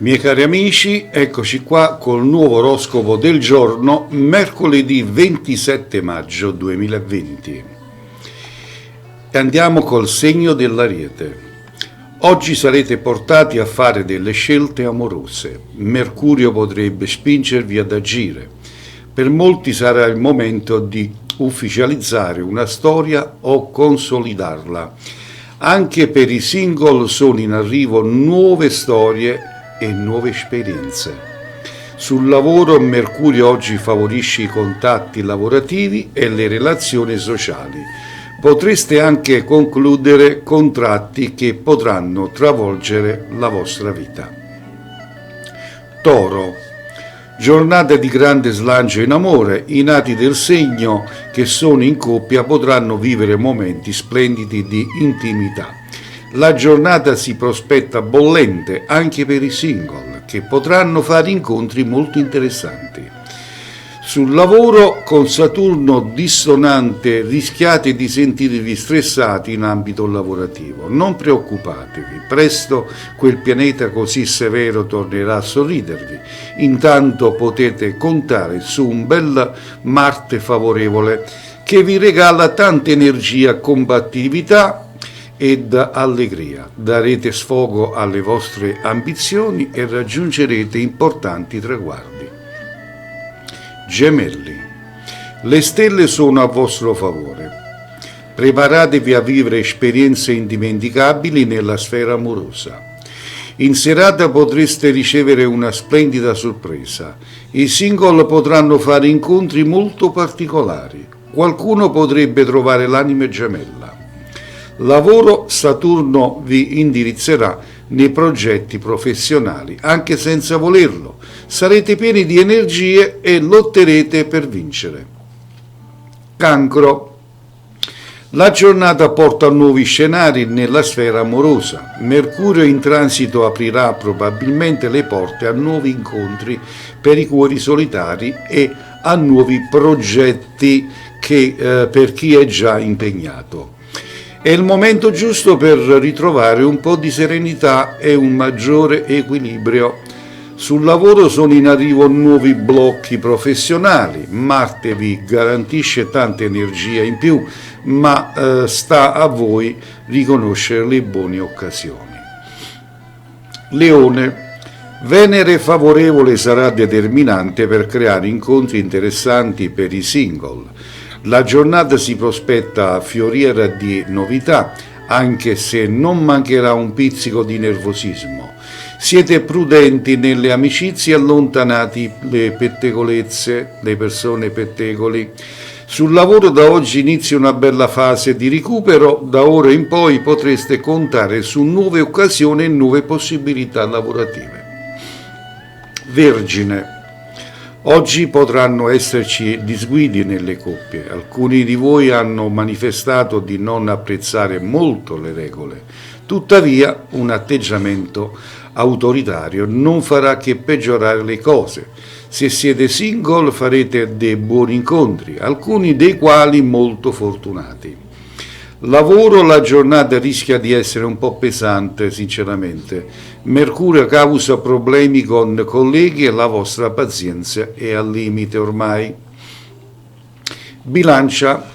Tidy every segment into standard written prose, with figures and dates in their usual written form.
Miei cari amici, eccoci qua col nuovo oroscopo del giorno, mercoledì 27 maggio 2020. E andiamo col segno dell'Ariete. Oggi sarete portati a fare delle scelte amorose. Mercurio potrebbe spingervi ad agire. Per molti sarà il momento di ufficializzare una storia o consolidarla. Anche per i single sono in arrivo nuove storie e nuove esperienze. Sul lavoro Mercurio oggi favorisce i contatti lavorativi e le relazioni sociali. Potreste anche concludere contratti che potranno travolgere la vostra vita. Toro. Giornata di grande slancio in amore, i nati del segno che sono in coppia potranno vivere momenti splendidi di intimità. La giornata si prospetta bollente anche per i single, che potranno fare incontri molto interessanti. Sul lavoro, con Saturno dissonante, rischiate di sentirvi stressati in ambito lavorativo. Non preoccupatevi, presto quel pianeta così severo tornerà a sorridervi. Intanto potete contare su un bel Marte favorevole che vi regala tanta energia, combattività ed allegria. Darete sfogo alle vostre ambizioni e raggiungerete importanti traguardi. Gemelli. Le stelle sono a vostro favore. Preparatevi a vivere esperienze indimenticabili nella sfera amorosa. In serata potreste ricevere una splendida sorpresa. I single potranno fare incontri molto particolari. Qualcuno potrebbe trovare l'anima gemella. Lavoro, Saturno vi indirizzerà nei progetti professionali, anche senza volerlo. Sarete pieni di energie e lotterete per vincere. Cancro. La giornata porta nuovi scenari nella sfera amorosa. Mercurio in transito aprirà probabilmente le porte a nuovi incontri per i cuori solitari e a nuovi progetti per chi è già impegnato. È il momento giusto per ritrovare un po' di serenità e un maggiore equilibrio. Sul lavoro sono in arrivo nuovi blocchi professionali. Marte vi garantisce tanta energia in più, ma sta a voi riconoscere le buone occasioni. Leone. Venere favorevole sarà determinante per creare incontri interessanti per i single. La giornata si prospetta fioriera di novità, anche se non mancherà un pizzico di nervosismo. Siete prudenti nelle amicizie, allontanati le pettegolezze, le persone pettegoli. Sul lavoro da oggi inizia una bella fase di recupero, da ora in poi potreste contare su nuove occasioni e nuove possibilità lavorative. Vergine. Oggi potranno esserci disguidi nelle coppie. Alcuni di voi hanno manifestato di non apprezzare molto le regole. Tuttavia, un atteggiamento autoritario non farà che peggiorare le cose. Se siete single farete dei buoni incontri, alcuni dei quali molto fortunati. Lavoro, la giornata rischia di essere un po' pesante, sinceramente. Mercurio causa problemi con colleghi e la vostra pazienza è al limite ormai. Bilancia.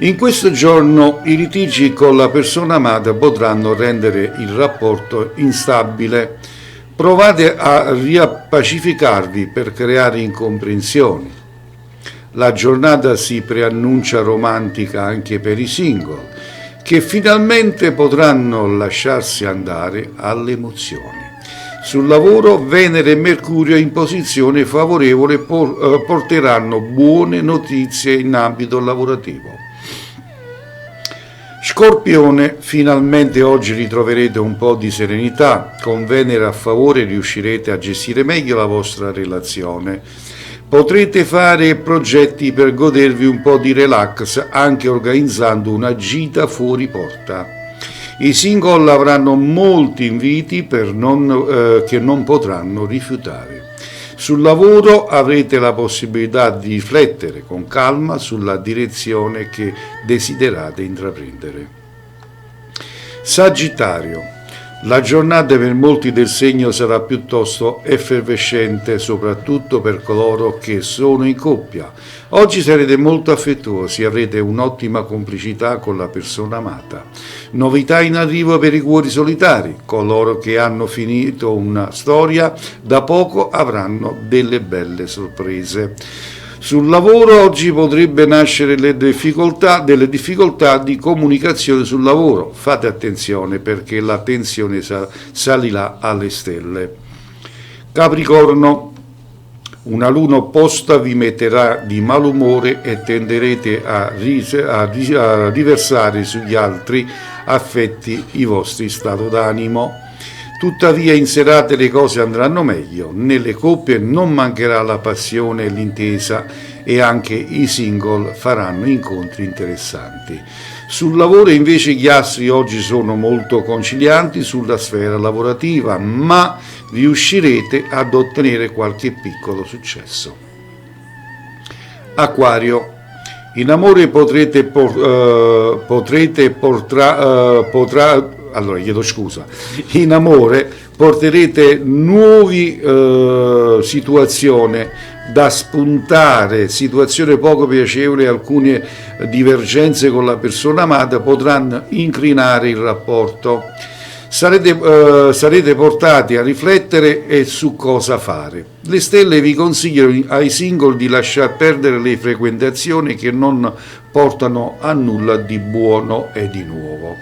In questo giorno i litigi con la persona amata potranno rendere il rapporto instabile. Provate a riappacificarvi per creare incomprensioni. La giornata si preannuncia romantica anche per i single, che finalmente potranno lasciarsi andare alle emozioni. Sul lavoro, Venere e Mercurio in posizione favorevole porteranno buone notizie in ambito lavorativo. Scorpione, finalmente oggi ritroverete un po' di serenità. Con Venere a favore riuscirete a gestire meglio la vostra relazione. Potrete fare progetti per godervi un po' di relax anche organizzando una gita fuori porta. I single avranno molti inviti che non potranno rifiutare. Sul lavoro avrete la possibilità di riflettere con calma sulla direzione che desiderate intraprendere. Sagittario. La giornata per molti del segno sarà piuttosto effervescente, soprattutto per coloro che sono in coppia. Oggi sarete molto affettuosi, avrete un'ottima complicità con la persona amata. Novità in arrivo per i cuori solitari. Coloro che hanno finito una storia da poco avranno delle belle sorprese. Sul lavoro oggi potrebbe nascere delle difficoltà di comunicazione sul lavoro. Fate attenzione perché la tensione salirà alle stelle. Capricorno, una luna opposta vi metterà di malumore e tenderete a riversare sugli altri affetti i vostri stato d'animo. Tuttavia in serate le cose andranno meglio, nelle coppie non mancherà la passione e l'intesa e anche i single faranno incontri interessanti. Sul lavoro invece gli astri oggi sono molto concilianti sulla sfera lavorativa, ma riuscirete ad ottenere qualche piccolo successo. Acquario. In amore in amore porterete nuove situazioni da spuntare, situazioni poco piacevoli, alcune divergenze con la persona amata potranno incrinare il rapporto. Sarete portati a riflettere su cosa fare. Le stelle vi consigliano ai single di lasciar perdere le frequentazioni che non portano a nulla di buono e di nuovo.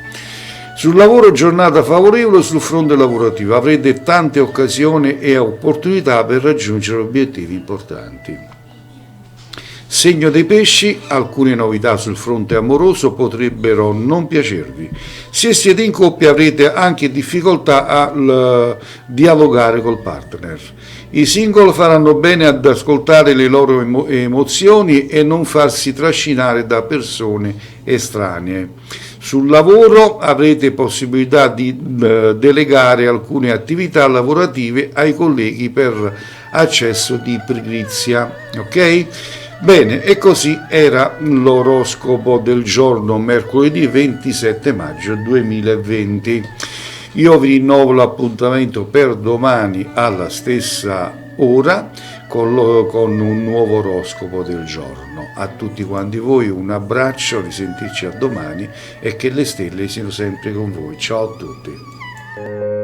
Sul lavoro giornata favorevole sul fronte lavorativo, avrete tante occasioni e opportunità per raggiungere obiettivi importanti. Segno dei pesci, alcune novità sul fronte amoroso potrebbero non piacervi. Se siete in coppia avrete anche difficoltà a dialogare col partner. I single faranno bene ad ascoltare le loro emozioni e non farsi trascinare da persone estranee. Sul lavoro avrete possibilità di delegare alcune attività lavorative ai colleghi per accesso di pigrizia. Ok? Bene, e così era l'oroscopo del giorno mercoledì 27 maggio 2020. Io vi rinnovo l'appuntamento per domani alla stessa ora con un nuovo oroscopo del giorno. A tutti quanti voi un abbraccio, risentirci a domani e che le stelle siano sempre con voi. Ciao a tutti.